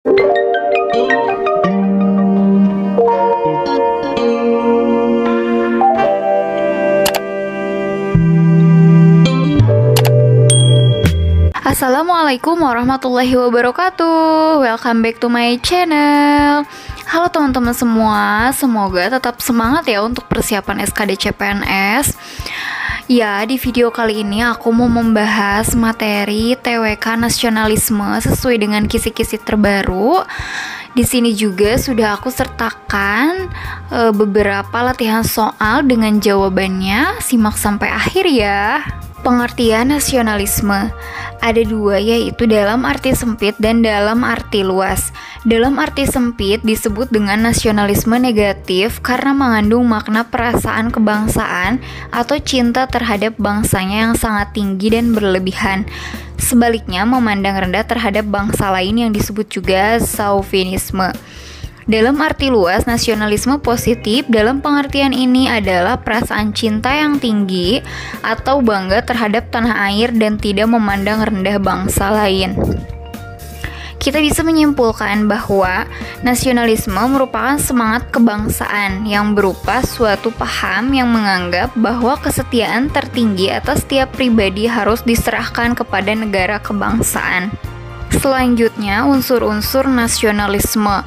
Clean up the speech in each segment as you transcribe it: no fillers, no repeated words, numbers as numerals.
Assalamualaikum warahmatullahi wabarakatuh. Welcome back to my channel. Halo teman-teman semua, semoga tetap semangat ya untuk persiapan SKD CPNS. Ya, di video kali ini aku mau membahas materi TWK nasionalisme sesuai dengan kisi-kisi terbaru. Di sini juga sudah aku sertakan beberapa latihan soal dengan jawabannya. Simak sampai akhir ya. Pengertian nasionalisme ada dua, yaitu dalam arti sempit dan dalam arti luas. Dalam arti sempit disebut dengan nasionalisme negatif karena mengandung makna perasaan kebangsaan atau cinta terhadap bangsanya yang sangat tinggi dan berlebihan. Sebaliknya, memandang rendah terhadap bangsa lain yang disebut juga chauvinisme. Dalam arti luas, nasionalisme positif dalam pengertian ini adalah perasaan cinta yang tinggi atau bangga terhadap tanah air dan tidak memandang rendah bangsa lain. Kita bisa menyimpulkan bahwa nasionalisme merupakan semangat kebangsaan yang berupa suatu paham yang menganggap bahwa kesetiaan tertinggi atas setiap pribadi harus diserahkan kepada negara kebangsaan. Selanjutnya, unsur-unsur nasionalisme.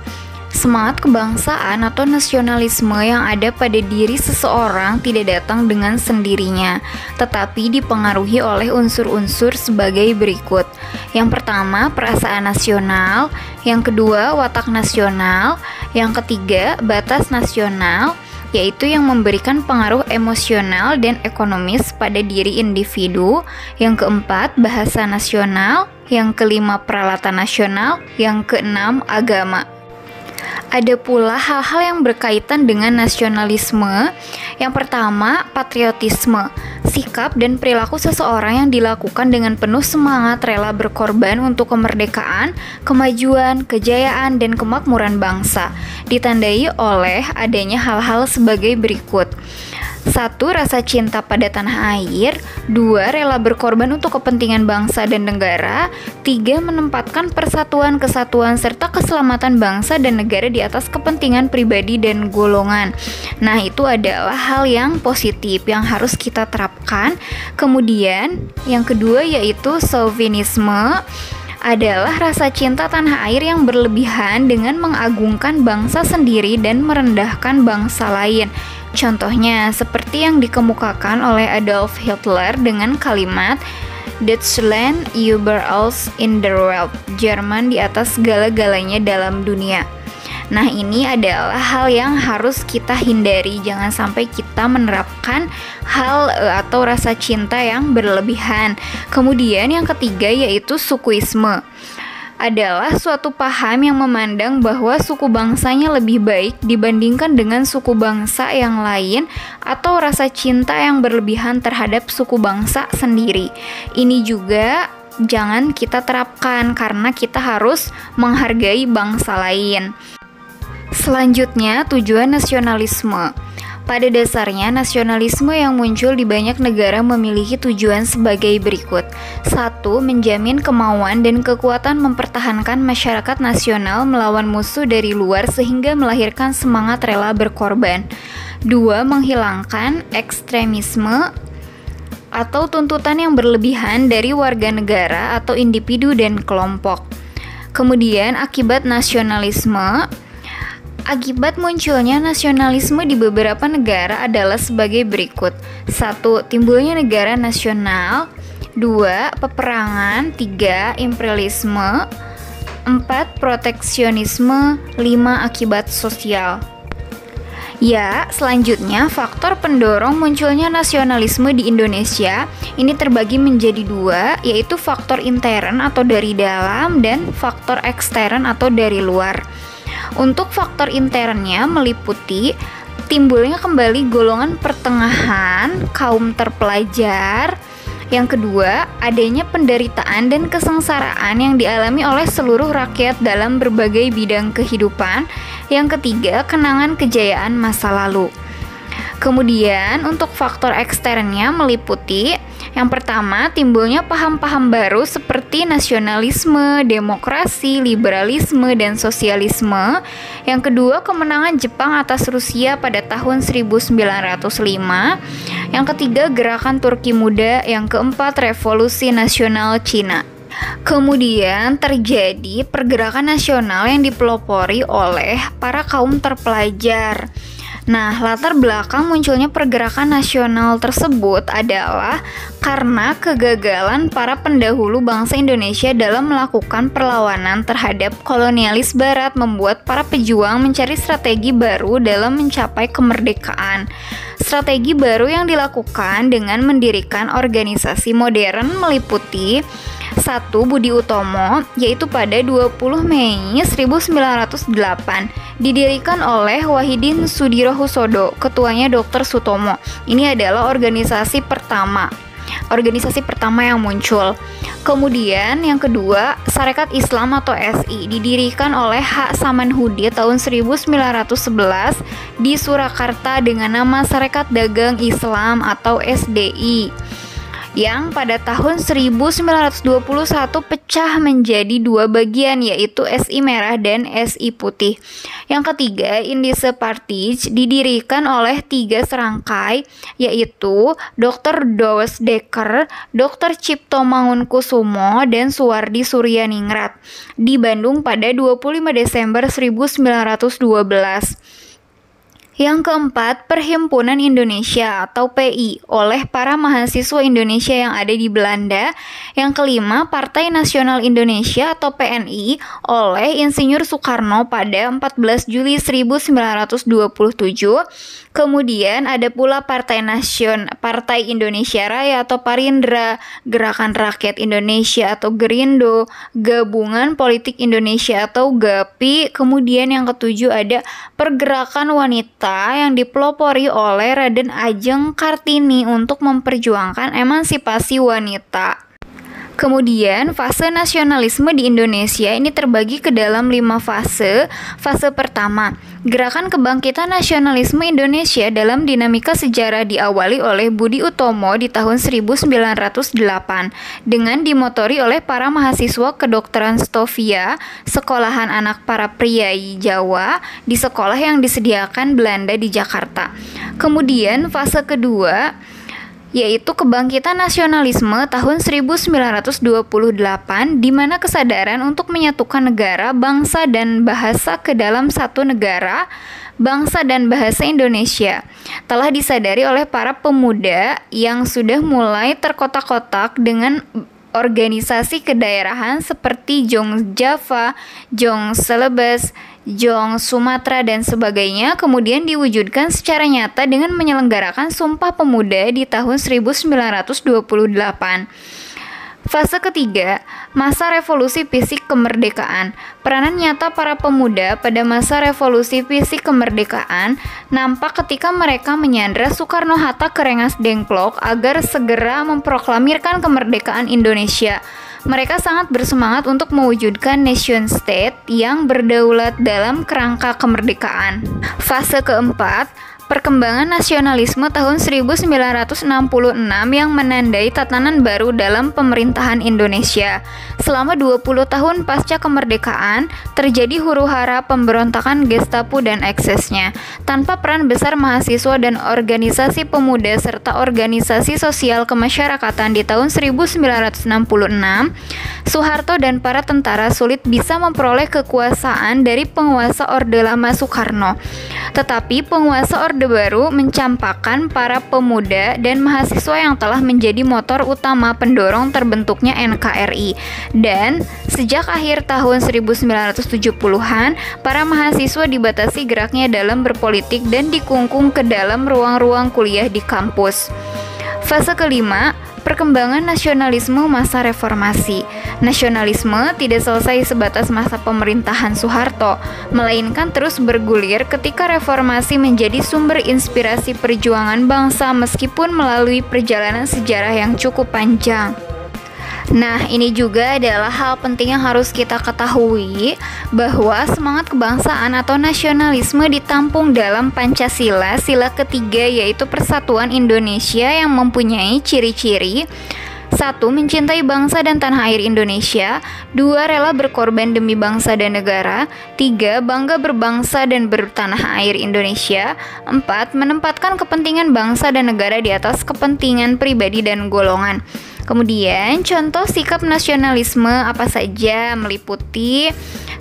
Semangat kebangsaan atau nasionalisme yang ada pada diri seseorang tidak datang dengan sendirinya, tetapi dipengaruhi oleh unsur-unsur sebagai berikut. Yang pertama, perasaan nasional. Yang kedua, watak nasional. Yang ketiga, batas nasional, yaitu yang memberikan pengaruh emosional dan ekonomis pada diri individu. Yang keempat, bahasa nasional. Yang kelima, peralatan nasional. Yang keenam, agama. Ada pula hal-hal yang berkaitan dengan nasionalisme. Yang pertama, patriotisme. Sikap dan perilaku seseorang yang dilakukan dengan penuh semangat rela berkorban untuk kemerdekaan, kemajuan, kejayaan, dan kemakmuran bangsa. Ditandai oleh adanya hal-hal sebagai berikut. 1. Rasa cinta pada tanah air. 2. Rela berkorban untuk kepentingan bangsa dan negara. 3. Menempatkan persatuan, kesatuan, serta keselamatan bangsa dan negara di atas kepentingan pribadi dan golongan. Nah, itu adalah hal yang positif yang harus kita terapkan. Kemudian, yang kedua yaitu chauvinisme, adalah rasa cinta tanah air yang berlebihan dengan mengagungkan bangsa sendiri dan merendahkan bangsa lain. Contohnya, seperti yang dikemukakan oleh Adolf Hitler dengan kalimat Deutschland über alles in der Welt, Jerman di atas segala-galanya dalam dunia. Nah, ini adalah hal yang harus kita hindari. Jangan sampai kita menerapkan hal atau rasa cinta yang berlebihan. Kemudian yang ketiga yaitu sukuisme. Adalah suatu paham yang memandang bahwa suku bangsanya lebih baik dibandingkan dengan suku bangsa yang lain, atau rasa cinta yang berlebihan terhadap suku bangsa sendiri. Ini juga jangan kita terapkan karena kita harus menghargai bangsa lain. Selanjutnya, tujuan nasionalisme. Pada dasarnya, nasionalisme yang muncul di banyak negara memiliki tujuan sebagai berikut. 1. Menjamin kemauan dan kekuatan mempertahankan masyarakat nasional melawan musuh dari luar sehingga melahirkan semangat rela berkorban. 2. Menghilangkan ekstremisme atau tuntutan yang berlebihan dari warga negara atau individu dan kelompok. Kemudian, akibat nasionalisme. Akibat munculnya nasionalisme di beberapa negara adalah sebagai berikut. 1. Timbulnya negara nasional. 2. Peperangan. 3. Imperialisme. 4. Proteksionisme. 5. Akibat sosial. Ya, selanjutnya faktor pendorong munculnya nasionalisme di Indonesia ini terbagi menjadi dua, yaitu faktor intern atau dari dalam dan faktor ekstern atau dari luar. Untuk faktor internnya meliputi timbulnya kembali golongan pertengahan, kaum terpelajar. Yang kedua, adanya penderitaan dan kesengsaraan yang dialami oleh seluruh rakyat dalam berbagai bidang kehidupan. Yang ketiga, kenangan kejayaan masa lalu. Kemudian untuk faktor eksternnya meliputi yang pertama, timbulnya paham-paham baru seperti nasionalisme, demokrasi, liberalisme, dan sosialisme. Yang kedua, kemenangan Jepang atas Rusia pada tahun 1905. Yang ketiga, gerakan Turki Muda. Yang keempat, revolusi nasional Cina. Kemudian terjadi pergerakan nasional yang dipelopori oleh para kaum terpelajar. Nah, latar belakang munculnya pergerakan nasional tersebut adalah karena kegagalan para pendahulu bangsa Indonesia dalam melakukan perlawanan terhadap kolonialis Barat membuat para pejuang mencari strategi baru dalam mencapai kemerdekaan. Strategi baru yang dilakukan dengan mendirikan organisasi modern meliputi 1. Budi Utomo, yaitu pada 20 Mei 1908 didirikan oleh Wahidin Sudirohusodo, ketuanya Dr. Sutomo. Ini adalah organisasi pertama yang muncul. Kemudian yang kedua, Sarekat Islam atau SI didirikan oleh H. Samanhudi tahun 1911 di Surakarta dengan nama Sarekat Dagang Islam atau SDI, yang pada tahun 1921 pecah menjadi dua bagian, yaitu SI Merah dan SI Putih. Yang ketiga, Indische Partij didirikan oleh 3 serangkai, yaitu Dr. Douwe Dekker, Dr. Cipto Mangunkusumo, dan Suwardi Suryaningrat di Bandung pada 25 Desember 1912. Yang keempat, Perhimpunan Indonesia atau PI oleh para mahasiswa Indonesia yang ada di Belanda. Yang kelima, Partai Nasional Indonesia atau PNI oleh Insinyur Soekarno pada 14 Juli 1927. Kemudian ada pula Partai Indonesia Raya atau Parindra, Gerakan Rakyat Indonesia atau Gerindo, Gabungan Politik Indonesia atau GAPI. Kemudian yang ketujuh ada Pergerakan Wanita yang dipelopori oleh Raden Ajeng Kartini untuk memperjuangkan emansipasi wanita. Kemudian fase nasionalisme di Indonesia ini terbagi ke dalam 5 fase. Fase pertama, Gerakan Kebangkitan Nasionalisme Indonesia dalam dinamika sejarah diawali oleh Budi Utomo di tahun 1908 dengan dimotori oleh para mahasiswa kedokteran Stovia, sekolahan anak para priai Jawa di sekolah yang disediakan Belanda di Jakarta. Kemudian fase kedua yaitu kebangkitan nasionalisme tahun 1928 di mana kesadaran untuk menyatukan negara, bangsa, dan bahasa ke dalam satu negara, bangsa dan bahasa Indonesia telah disadari oleh para pemuda yang sudah mulai terkotak-kotak dengan organisasi kedaerahan seperti Jong Java, Jong Celebes, Jong Sumatera, dan sebagainya, kemudian diwujudkan secara nyata dengan menyelenggarakan Sumpah Pemuda di tahun 1928. Fase ketiga, masa revolusi fisik kemerdekaan. Peranan nyata para pemuda pada masa revolusi fisik kemerdekaan nampak ketika mereka menyandra Soekarno-Hatta ke Rengas Dengklok agar segera memproklamirkan kemerdekaan Indonesia. Mereka sangat bersemangat untuk mewujudkan nation state yang berdaulat dalam kerangka kemerdekaan. Fase keempat, perkembangan nasionalisme tahun 1966 yang menandai tatanan baru dalam pemerintahan Indonesia. Selama 20 tahun pasca kemerdekaan, terjadi huru-hara pemberontakan Gestapo dan eksesnya. Tanpa peran besar mahasiswa dan organisasi pemuda serta organisasi sosial kemasyarakatan di tahun 1966, Soeharto dan para tentara sulit bisa memperoleh kekuasaan dari penguasa Orde Lama Soekarno. Tetapi penguasa Orde Baru mencampakkan para pemuda dan mahasiswa yang telah menjadi motor utama pendorong terbentuknya NKRI. Dan sejak akhir tahun 1970-an, para mahasiswa dibatasi geraknya dalam berpolitik dan dikungkung ke dalam ruang-ruang kuliah di kampus. Fase kelima, perkembangan nasionalisme masa reformasi. Nasionalisme tidak selesai sebatas masa pemerintahan Soeharto, melainkan terus bergulir ketika reformasi menjadi sumber inspirasi perjuangan bangsa meskipun melalui perjalanan sejarah yang cukup panjang. Nah, ini juga adalah hal penting yang harus kita ketahui, bahwa semangat kebangsaan atau nasionalisme ditampung dalam Pancasila, sila ketiga, yaitu Persatuan Indonesia, yang mempunyai ciri-ciri: 1. Mencintai bangsa dan tanah air Indonesia. 2. Rela berkorban demi bangsa dan negara. 3. Bangga berbangsa dan bertanah air Indonesia. 4. Menempatkan kepentingan bangsa dan negara di atas kepentingan pribadi dan golongan. Kemudian, contoh sikap nasionalisme apa saja? Meliputi: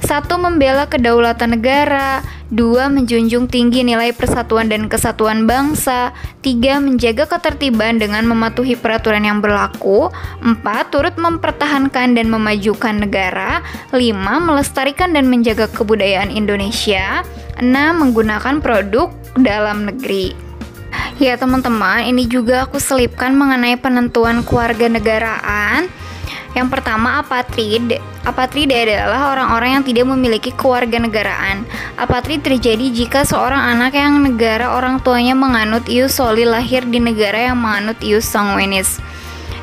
1. Membela kedaulatan negara. 2. Menjunjung tinggi nilai persatuan dan kesatuan bangsa. 3. Menjaga ketertiban dengan mematuhi peraturan yang berlaku. 4. Turut mempertahankan dan memajukan negara. 5. Melestarikan dan menjaga kebudayaan Indonesia. 6. Menggunakan produk dalam negeri. Ya teman-teman, ini juga aku selipkan mengenai penentuan kewarganegaraan. Yang pertama, apatrid. Apatrid adalah orang-orang yang tidak memiliki kewarganegaraan. Apatrid terjadi jika seorang anak yang negara orang tuanya menganut ius soli lahir di negara yang menganut ius sanguinis.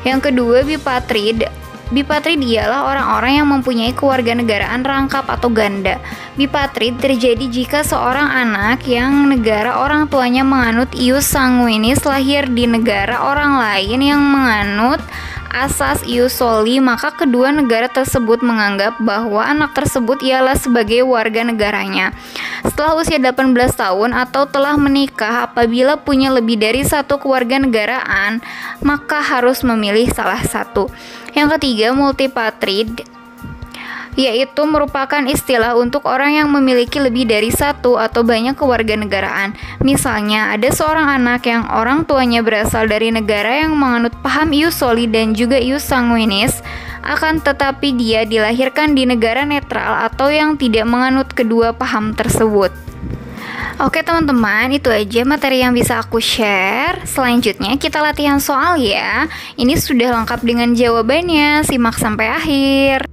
Yang kedua, bipatrid. Bipatrid ialah orang-orang yang mempunyai kewarganegaraan rangkap atau ganda. Bipatrid terjadi jika seorang anak yang negara orang tuanya menganut ius sanguinis lahir di negara orang lain yang menganut asas ius soli, maka kedua negara tersebut menganggap bahwa anak tersebut ialah sebagai warga negaranya. Setelah usia 18 tahun atau telah menikah, apabila punya lebih dari satu kewarganegaraan, maka harus memilih salah satu. Yang ketiga, multipatrid, yaitu merupakan istilah untuk orang yang memiliki lebih dari satu atau banyak kewarganegaraan. Misalnya, ada seorang anak yang orang tuanya berasal dari negara yang menganut paham ius soli dan juga ius sanguinis, akan tetapi dia dilahirkan di negara netral atau yang tidak menganut kedua paham tersebut. Oke teman-teman, itu aja materi yang bisa aku share. Selanjutnya kita latihan soal ya. Ini sudah lengkap dengan jawabannya, simak sampai akhir.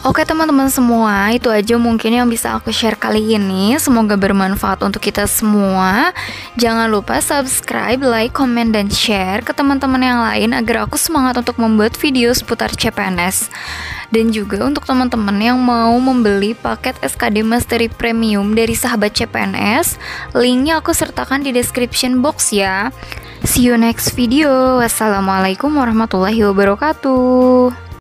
Oke teman-teman semua, itu aja mungkin yang bisa aku share kali ini. Semoga bermanfaat untuk kita semua. Jangan lupa subscribe, like, comment, dan share ke teman-teman yang lain agar aku semangat untuk membuat video seputar CPNS. Dan juga untuk teman-teman yang mau membeli paket SKD Mastery Premium dari sahabat CPNS, linknya aku sertakan di description box ya. See you next video. Wassalamualaikum warahmatullahi wabarakatuh.